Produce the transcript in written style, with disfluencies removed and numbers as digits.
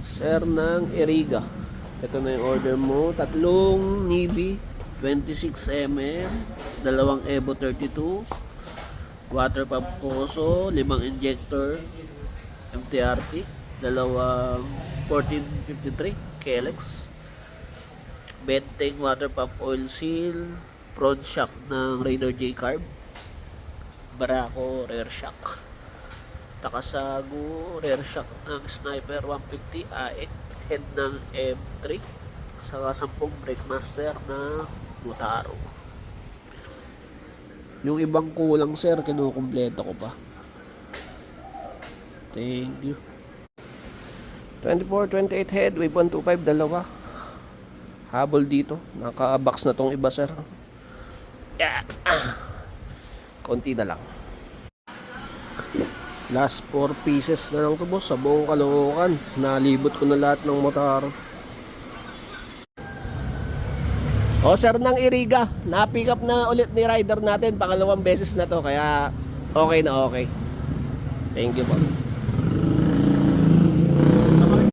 Sir ng Eriga. Ito na yung order mo. Tatlong Navy 26mm, dalawang Evo 32, water pump Koso, 5 injector MTRT, dalawang 1453 Kelex, Benteng water pump oil seal, front shock ng Raider J Carb, Barako rear shock, Takasago rear shock ng Sniper 150 AX, head ng M3, saka 10 brake master na Mutaro. Yung ibang kulang sir, kinukumpleto ko pa. Thank you. 24-28 head, wave 125, dalawa. Habol dito. Naka-box na tong iba sir. Yeah. Konti na lang. Last 4 pieces na lang to boss sa buong Caloocan. Nalibot ko na lahat ng Motaro. O sir ng Iriga, na-pick up na ulit ni rider natin. Pangalawang beses na to, kaya okay na okay. Thank you po.